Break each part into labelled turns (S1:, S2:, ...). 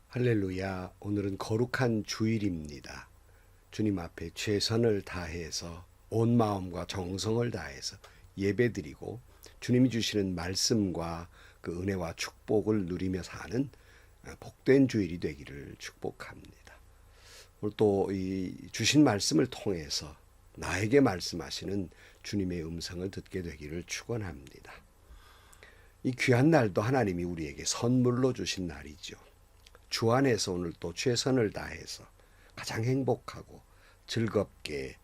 S1: 할렐루야. 오늘은 거룩한 주일입니다. 주님 앞에 최선을 다해서 온 마음과 정성을 다해서 예배드리고 주님이 주시는 말씀과 그 은혜와 축복을 누리며 사는 복된 주일이 되기를 축복합니다. 오늘 또 이 주신 말씀을 통해서 나에게 말씀하시는 주님의 음성을 듣게 되기를 축원합니다. 이 귀한 날도 하나님이 우리에게 선물로 주신 날이죠. 주 안에서 오늘 또 최선을 다해서 가장 행복하고 즐겁게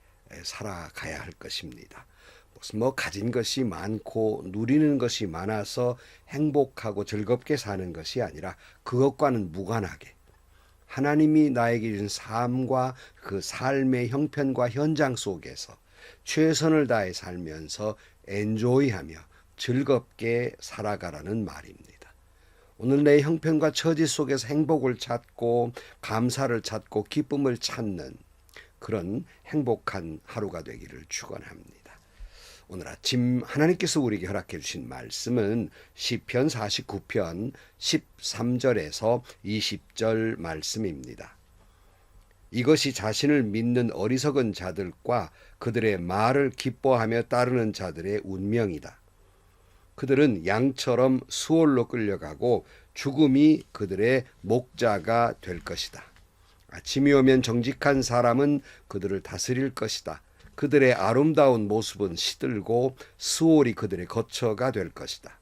S1: 살아가야 할 것입니다. 무슨 가진 것이 많고 누리는 것이 많아서 행복하고 즐겁게 사는 것이 아니라 그것과는 무관하게 하나님이 나에게 준 삶과 그 삶의 형편과 현장 속에서 최선을 다해 살면서 엔조이하며 즐겁게 살아가라는 말입니다. 오늘 내 형편과 처지 속에서 행복을 찾고 감사를 찾고 기쁨을 찾는 그런 행복한 하루가 되기를 축원합니다. 오늘 아침 하나님께서 우리에게 허락해 주신 말씀은 시편 49편 13절에서 20절 말씀입니다. 이것이 자신을 믿는 어리석은 자들과 그들의 말을 기뻐하며 따르는 자들의 운명이다. 그들은 양처럼 수월로 끌려가고 죽음이 그들의 목자가 될 것이다. 아침이 오면 정직한 사람은 그들을 다스릴 것이다. 그들의 아름다운 모습은 시들고 수월이 그들의 거처가 될 것이다.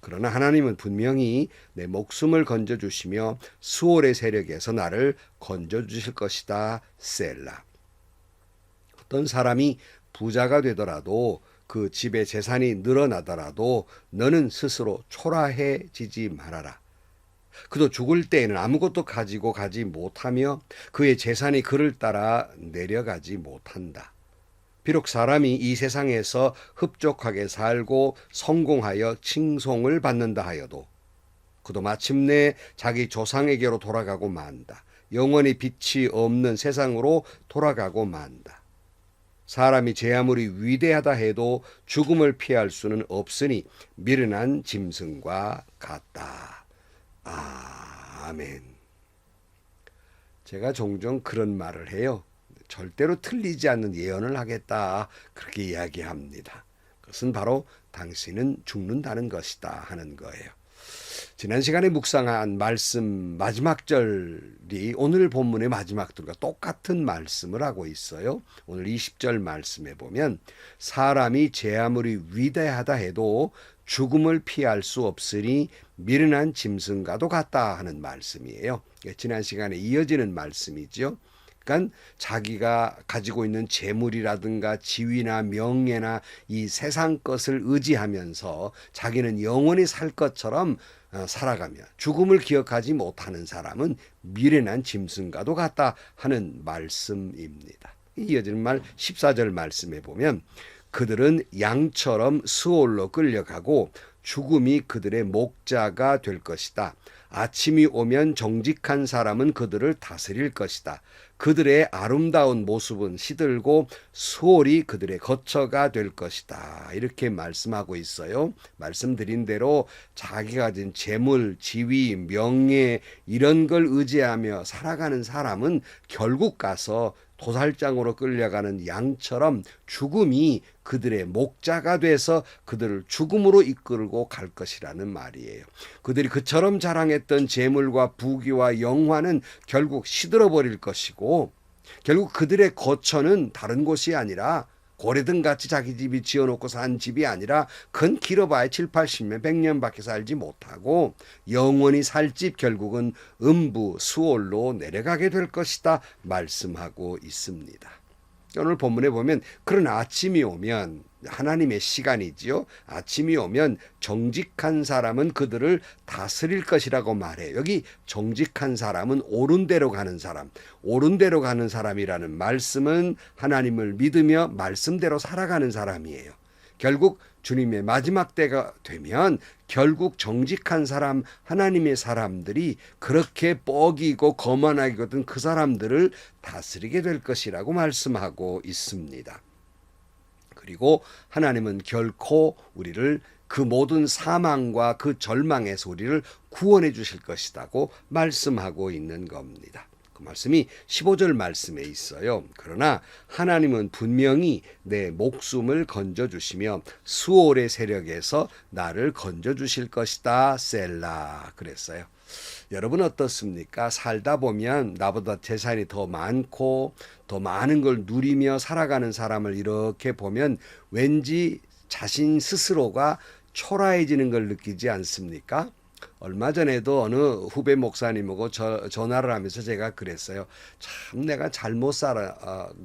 S1: 그러나 하나님은 분명히 내 목숨을 건져주시며 수월의 세력에서 나를 건져주실 것이다. 셀라. 어떤 사람이 부자가 되더라도 그 집의 재산이 늘어나더라도 너는 스스로 초라해지지 말아라. 그도 죽을 때에는 아무것도 가지고 가지 못하며 그의 재산이 그를 따라 내려가지 못한다. 비록 사람이 이 세상에서 흡족하게 살고 성공하여 칭송을 받는다 하여도 그도 마침내 자기 조상에게로 돌아가고 만다. 영원히 빛이 없는 세상으로 돌아가고 만다. 사람이 제 아무리 위대하다 해도 죽음을 피할 수는 없으니 미련한 짐승과 같다. 아멘. 제가 종종 그런 말을 해요. 절대로 틀리지 않는 예언을 하겠다. 그렇게 이야기합니다. 그것은 바로 당신은 죽는다는 것이다 하는 거예요. 지난 시간에 묵상한 말씀 마지막 절이 오늘 본문의 마지막 절과 똑같은 말씀을 하고 있어요. 오늘 20절 말씀에 보면 사람이 제 아무리 위대하다 해도 죽음을 피할 수 없으니 미련한 짐승과도 같다 하는 말씀이에요. 지난 시간에 이어지는 말씀이죠. 그러니까 자기가 가지고 있는 재물이라든가 지위나 명예나 이 세상 것을 의지하면서 자기는 영원히 살 것처럼 살아가며 죽음을 기억하지 못하는 사람은 미련한 짐승과도 같다 하는 말씀입니다. 이어지는 말 14절 말씀에 보면 그들은 양처럼 수월로 끌려가고 죽음이 그들의 목자가 될 것이다. 아침이 오면 정직한 사람은 그들을 다스릴 것이다. 그들의 아름다운 모습은 시들고 수월이 그들의 거처가 될 것이다. 이렇게 말씀하고 있어요. 말씀드린 대로 자기가 가진 재물, 지위, 명예 이런 걸 의지하며 살아가는 사람은 결국 가서 도살장으로 끌려가는 양처럼 죽음이 그들의 목자가 돼서 그들을 죽음으로 이끌고 갈 것이라는 말이에요. 그들이 그처럼 자랑했던 재물과 부귀와 영화는 결국 시들어버릴 것이고 결국 그들의 거처는 다른 곳이 아니라 고래등같이 자기 집이 지어놓고 산 집이 아니라 큰 길어봐야 7, 80년, 100년밖에 살지 못하고 영원히 살 집 결국은 음부 수월로 내려가게 될 것이다 말씀하고 있습니다. 오늘 본문에 보면 그런 아침이 오면 하나님의 시간이지요. 아침이 오면 정직한 사람은 그들을 다스릴 것이라고 말해요. 여기 정직한 사람은 옳은 대로 가는 사람, 옳은 대로 가는 사람이라는 말씀은 하나님을 믿으며 말씀대로 살아가는 사람이에요. 결국 주님의 마지막 때가 되면 결국 정직한 사람, 하나님의 사람들이 그렇게 뻐기고 거만하거든 그 사람들을 다스리게 될 것이라고 말씀하고 있습니다. 그리고 하나님은 결코 우리를 그 모든 사망과 그 절망에서 우리를 구원해 주실 것이라고 말씀하고 있는 겁니다. 그 말씀이 15절 말씀에 있어요. 그러나 하나님은 분명히 내 목숨을 건져주시며 수올의 세력에서 나를 건져주실 것이다. 셀라 그랬어요. 여러분 어떻습니까? 살다 보면 나보다 재산이 더 많고 더 많은 걸 누리며 살아가는 사람을 이렇게 보면 왠지 자신 스스로가 초라해지는 걸 느끼지 않습니까? 얼마 전에도 어느 후배 목사님하고 전화를 하면서 제가 그랬어요. 참 내가 잘못 살아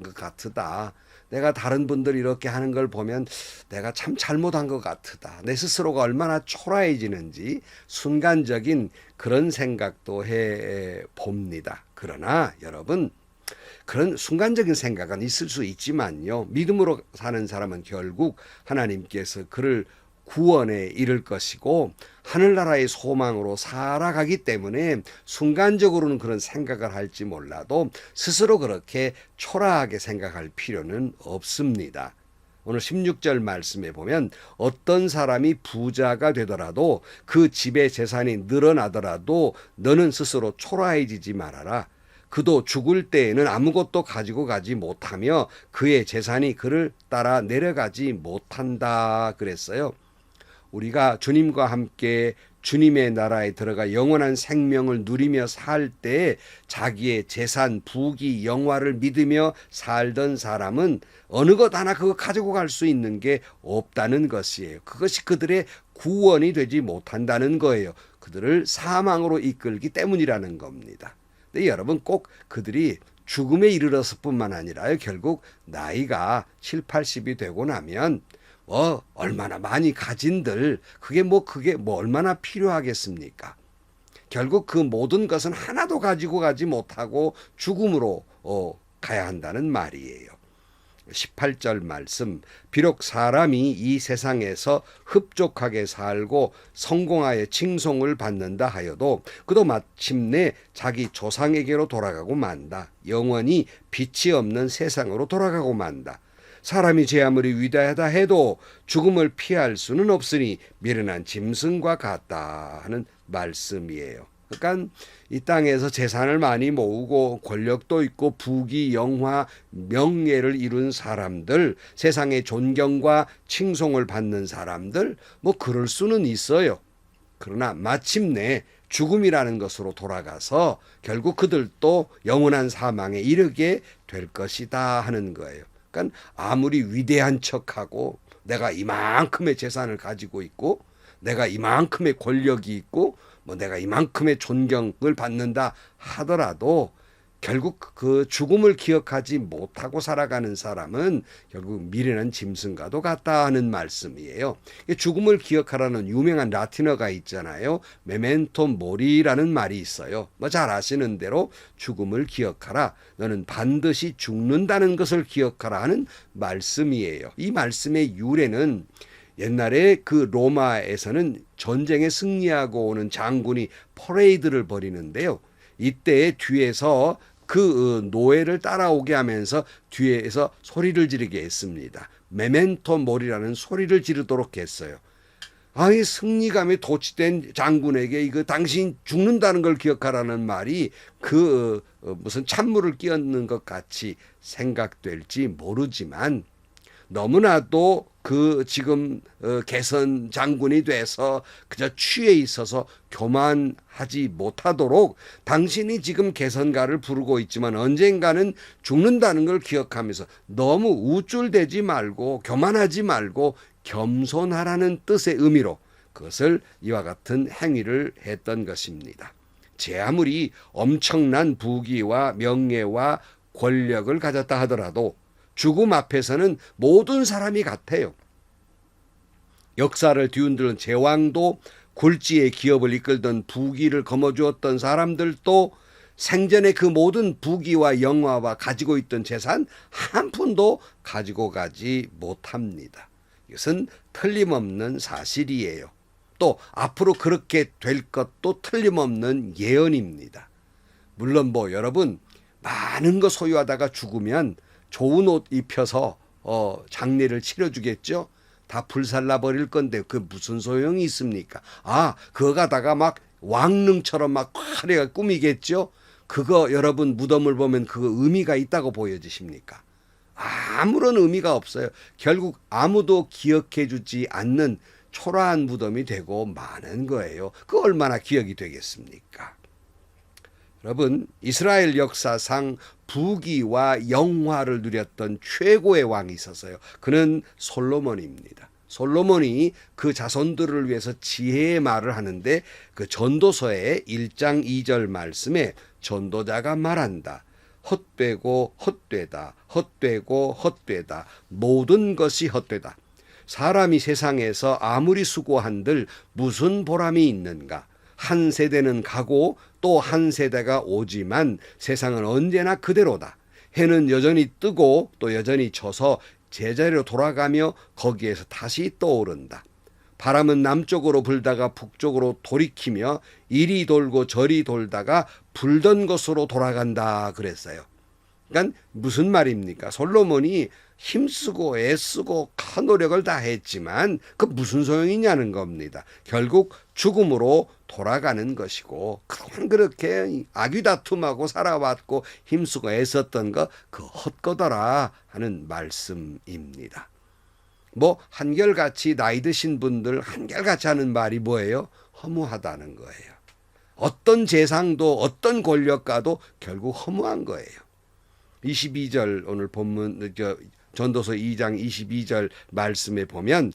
S1: 것 같다. 내가 다른 분들 이렇게 하는 걸 보면 내가 참 잘못한 것 같다. 내 스스로가 얼마나 초라해지는지 순간적인 그런 생각도 해 봅니다. 그러나 여러분 그런 순간적인 생각은 있을 수 있지만요. 믿음으로 사는 사람은 결국 하나님께서 그를 구원에 이를 것이고 하늘나라의 소망으로 살아가기 때문에 순간적으로는 그런 생각을 할지 몰라도 스스로 그렇게 초라하게 생각할 필요는 없습니다. 오늘 16절 말씀에 보면 어떤 사람이 부자가 되더라도 그 집의 재산이 늘어나더라도 너는 스스로 초라해지지 말아라. 그도 죽을 때에는 아무것도 가지고 가지 못하며 그의 재산이 그를 따라 내려가지 못한다 그랬어요. 우리가 주님과 함께 주님의 나라에 들어가 영원한 생명을 누리며 살 때 자기의 재산, 부귀, 영화를 믿으며 살던 사람은 어느 것 하나 그거 가지고 갈 수 있는 게 없다는 것이에요. 그것이 그들의 구원이 되지 못한다는 거예요. 그들을 사망으로 이끌기 때문이라는 겁니다. 근데 여러분 꼭 그들이 죽음에 이르렀을 뿐만 아니라요. 결국 나이가 7, 80이 되고 나면 얼마나 많이 가진들 그게 얼마나 필요하겠습니까? 결국 그 모든 것은 하나도 가지고 가지 못하고 죽음으로 가야 한다는 말이에요. 18절 말씀 비록 사람이 이 세상에서 흡족하게 살고 성공하여 칭송을 받는다 하여도 그도 마침내 자기 조상에게로 돌아가고 만다. 영원히 빛이 없는 세상으로 돌아가고 만다. 사람이 제 아무리 위대하다 해도 죽음을 피할 수는 없으니 미련한 짐승과 같다 하는 말씀이에요. 그러니까 이 땅에서 재산을 많이 모으고 권력도 있고 부귀, 영화, 명예를 이룬 사람들, 세상의 존경과 칭송을 받는 사람들, 그럴 수는 있어요. 그러나 마침내 죽음이라는 것으로 돌아가서 결국 그들도 영원한 사망에 이르게 될 것이다 하는 거예요. 그러니까 아무리 위대한 척하고 내가 이만큼의 재산을 가지고 있고 내가 이만큼의 권력이 있고 내가 이만큼의 존경을 받는다 하더라도 결국 그 죽음을 기억하지 못하고 살아가는 사람은 결국 미련한 짐승과도 같다 하는 말씀이에요. 죽음을 기억하라는 유명한 라틴어가 있잖아요. 메멘토 모리라는 말이 있어요. 잘 아시는 대로 죽음을 기억하라. 너는 반드시 죽는다는 것을 기억하라 하는 말씀이에요. 이 말씀의 유래는 옛날에 그 로마에서는 전쟁에 승리하고 오는 장군이 퍼레이드를 벌이는데요. 이때 뒤에서 그 노예를 따라오게 하면서 뒤에서 소리를 지르게 했습니다. 메멘토 모리라는 소리를 지르도록 했어요. 이 승리감에 도취된 장군에게 이거 당신 죽는다는 걸 기억하라는 말이 무슨 찬물을 끼얹는 것 같이 생각될지 모르지만 너무나도 지금 개선 장군이 돼서 그저 취해 있어서 교만하지 못하도록 당신이 지금 개선가를 부르고 있지만 언젠가는 죽는다는 걸 기억하면서 너무 우쭐대지 말고 교만하지 말고 겸손하라는 뜻의 의미로 그것을 이와 같은 행위를 했던 것입니다. 제 아무리 엄청난 부귀와 명예와 권력을 가졌다 하더라도 죽음 앞에서는 모든 사람이 같아요. 역사를 뒤흔드는 제왕도 굴지의 기업을 이끌던 부귀를 거머쥐었던 사람들도 생전에 그 모든 부귀와 영화와 가지고 있던 재산 한 푼도 가지고 가지 못합니다. 이것은 틀림없는 사실이에요. 또 앞으로 그렇게 될 것도 틀림없는 예언입니다. 물론 여러분 많은 거 소유하다가 죽으면 좋은 옷 입혀서 장례를 치러주겠죠. 다 불살라 버릴 건데 그 무슨 소용이 있습니까? 그거 가다가 막 왕릉처럼 막 화려하게 꾸미겠죠? 그거 여러분 무덤을 보면 그 의미가 있다고 보여지십니까? 아무런 의미가 없어요. 결국 아무도 기억해 주지 않는 초라한 무덤이 되고 마는 거예요. 그 얼마나 기억이 되겠습니까? 여러분, 이스라엘 역사상 부귀와 영화를 누렸던 최고의 왕이 있었어요. 그는 솔로몬입니다. 솔로몬이 그 자손들을 위해서 지혜의 말을 하는데 그 전도서의 1장 2절 말씀에 전도자가 말한다. 헛되고 헛되다. 헛되고 헛되다. 모든 것이 헛되다. 사람이 세상에서 아무리 수고한들 무슨 보람이 있는가? 한 세대는 가고 또 한 세대가 오지만 세상은 언제나 그대로다. 해는 여전히 뜨고 또 여전히 져서 제자리로 돌아가며 거기에서 다시 떠오른다. 바람은 남쪽으로 불다가 북쪽으로 돌이키며 이리 돌고 저리 돌다가 불던 곳으로 돌아간다 그랬어요. 그러니까 무슨 말입니까? 솔로몬이 힘쓰고 애쓰고 큰 노력을 다 했지만 그 무슨 소용이냐는 겁니다. 결국 죽음으로 돌아가는 것이고 그동안 그렇게 아귀다툼하고 살아왔고 힘쓰고 애썼던 거 그 헛거더라 하는 말씀입니다. 한결같이 나이 드신 분들 한결같이 하는 말이 뭐예요? 허무하다는 거예요. 어떤 재상도 어떤 권력가도 결국 허무한 거예요. 22절 오늘 본문 전도서 2장 22절 말씀에 보면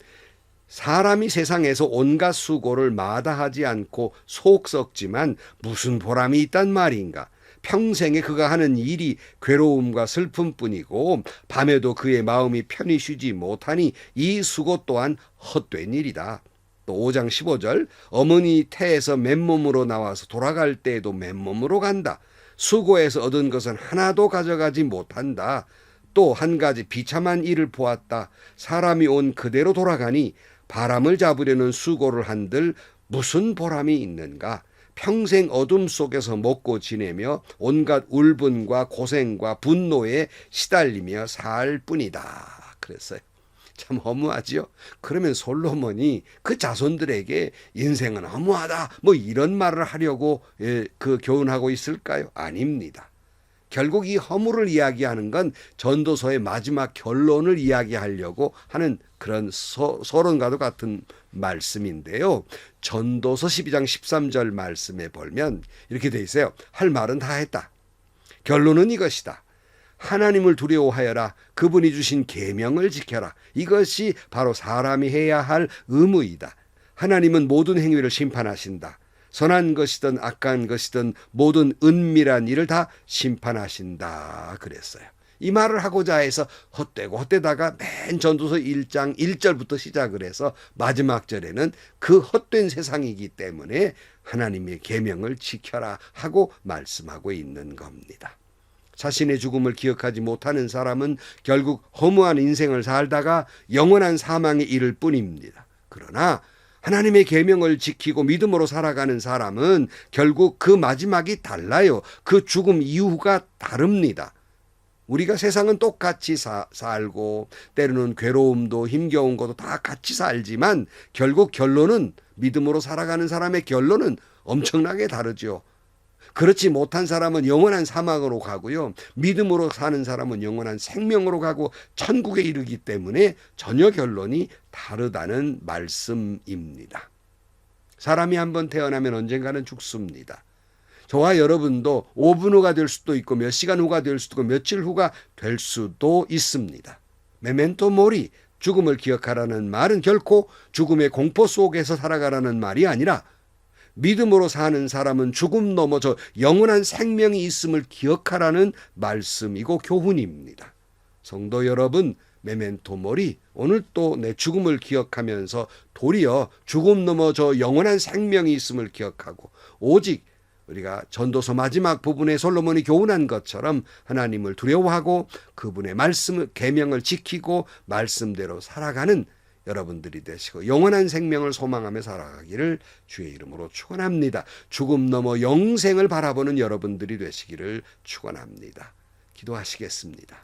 S1: 사람이 세상에서 온갖 수고를 마다하지 않고 속 썩지만 무슨 보람이 있단 말인가? 평생에 그가 하는 일이 괴로움과 슬픔뿐이고 밤에도 그의 마음이 편히 쉬지 못하니 이 수고 또한 헛된 일이다. 또 5장 15절 어머니 태에서 맨몸으로 나와서 돌아갈 때에도 맨몸으로 간다. 수고해서 얻은 것은 하나도 가져가지 못한다. 또 한 가지 비참한 일을 보았다. 사람이 온 그대로 돌아가니 바람을 잡으려는 수고를 한들 무슨 보람이 있는가? 평생 어둠 속에서 먹고 지내며 온갖 울분과 고생과 분노에 시달리며 살 뿐이다. 그랬어요. 참 허무하지요. 그러면 솔로몬이 그 자손들에게 인생은 허무하다 이런 말을 하려고 그 교훈하고 있을까요? 아닙니다. 결국 이 허무를 이야기하는 건 전도서의 마지막 결론을 이야기하려고 하는 그런 서론과도 같은 말씀인데요. 전도서 12장 13절 말씀에 보면 이렇게 돼 있어요. 할 말은 다 했다. 결론은 이것이다. 하나님을 두려워하여라. 그분이 주신 계명을 지켜라. 이것이 바로 사람이 해야 할 의무이다. 하나님은 모든 행위를 심판하신다. 선한 것이든 악한 것이든 모든 은밀한 일을 다 심판하신다 그랬어요. 이 말을 하고자 해서 헛되고 헛되다가 맨 전도서 1장 1절부터 시작을 해서 마지막 절에는 그 헛된 세상이기 때문에 하나님의 계명을 지켜라 하고 말씀하고 있는 겁니다. 자신의 죽음을 기억하지 못하는 사람은 결국 허무한 인생을 살다가 영원한 사망에 이를 뿐입니다. 그러나 하나님의 계명을 지키고 믿음으로 살아가는 사람은 결국 그 마지막이 달라요. 그 죽음 이후가 다릅니다. 우리가 세상은 똑같이 살고 때로는 괴로움도 힘겨운 것도 다 같이 살지만 결국 결론은 믿음으로 살아가는 사람의 결론은 엄청나게 다르죠. 그렇지 못한 사람은 영원한 사망으로 가고요. 믿음으로 사는 사람은 영원한 생명으로 가고 천국에 이르기 때문에 전혀 결론이 다르다는 말씀입니다. 사람이 한번 태어나면 언젠가는 죽습니다. 저와 여러분도 5분 후가 될 수도 있고 몇 시간 후가 될 수도 있고 며칠 후가 될 수도 있습니다. 메멘토 모리, 죽음을 기억하라는 말은 결코 죽음의 공포 속에서 살아가라는 말이 아니라 믿음으로 사는 사람은 죽음 넘어 저 영원한 생명이 있음을 기억하라는 말씀이고 교훈입니다. 성도 여러분, 메멘토 모리, 오늘 또 내 죽음을 기억하면서 도리어 죽음 넘어 저 영원한 생명이 있음을 기억하고 오직 우리가 전도서 마지막 부분에 솔로몬이 교훈한 것처럼 하나님을 두려워하고 그분의 말씀을 계명을 지키고 말씀대로 살아가는 여러분들이 되시고 영원한 생명을 소망하며 살아가기를 주의 이름으로 축원합니다. 죽음 넘어 영생을 바라보는 여러분들이 되시기를 축원합니다. 기도하시겠습니다.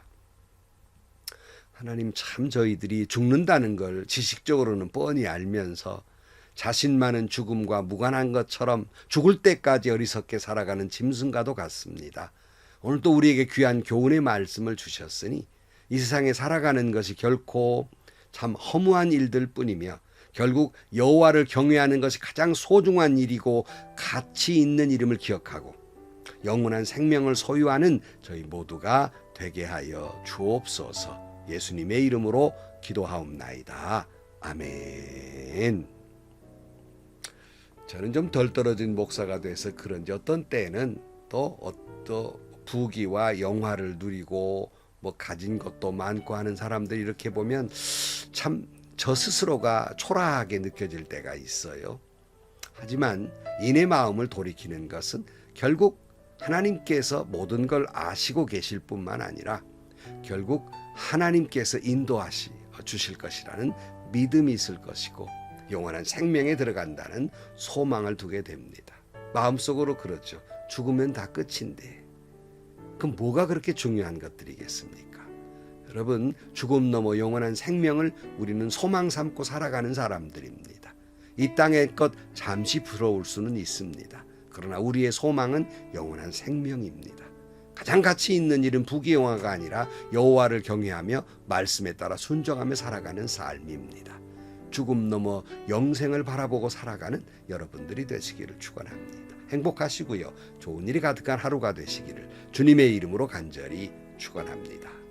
S1: 하나님, 참 저희들이 죽는다는 걸 지식적으로는 뻔히 알면서 자신만은 죽음과 무관한 것처럼 죽을 때까지 어리석게 살아가는 짐승과도 같습니다. 오늘 또 우리에게 귀한 교훈의 말씀을 주셨으니 이 세상에 살아가는 것이 결코 참 허무한 일들 뿐이며 결국 여호와를 경외하는 것이 가장 소중한 일이고 가치 있는 이름을 기억하고 영원한 생명을 소유하는 저희 모두가 되게 하여 주옵소서. 예수님의 이름으로 기도하옵나이다. 아멘. 저는 좀 덜 떨어진 목사가 돼서 그런지 어떤 때는 또 어떤 부귀와 영화를 누리고 뭐 가진 것도 많고 하는 사람들 이렇게 보면 참 저 스스로가 초라하게 느껴질 때가 있어요. 하지만 이내 마음을 돌이키는 것은 결국 하나님께서 모든 걸 아시고 계실 뿐만 아니라 결국 하나님께서 인도하시 주실 것이라는 믿음이 있을 것이고 영원한 생명에 들어간다는 소망을 두게 됩니다. 마음속으로 그렇죠. 죽으면 다 끝인데 그럼 뭐가 그렇게 중요한 것들이겠습니까? 여러분, 죽음 넘어 영원한 생명을 우리는 소망 삼고 살아가는 사람들입니다. 이 땅의 것 잠시 부러울 수는 있습니다. 그러나 우리의 소망은 영원한 생명입니다. 가장 가치 있는 일은 부귀영화가 아니라 여호와를 경외하며 말씀에 따라 순종하며 살아가는 삶입니다. 죽음 넘어 영생을 바라보고 살아가는 여러분들이 되시기를 축원합니다. 행복하시고요. 좋은 일이 가득한 하루가 되시기를 주님의 이름으로 간절히 축원합니다.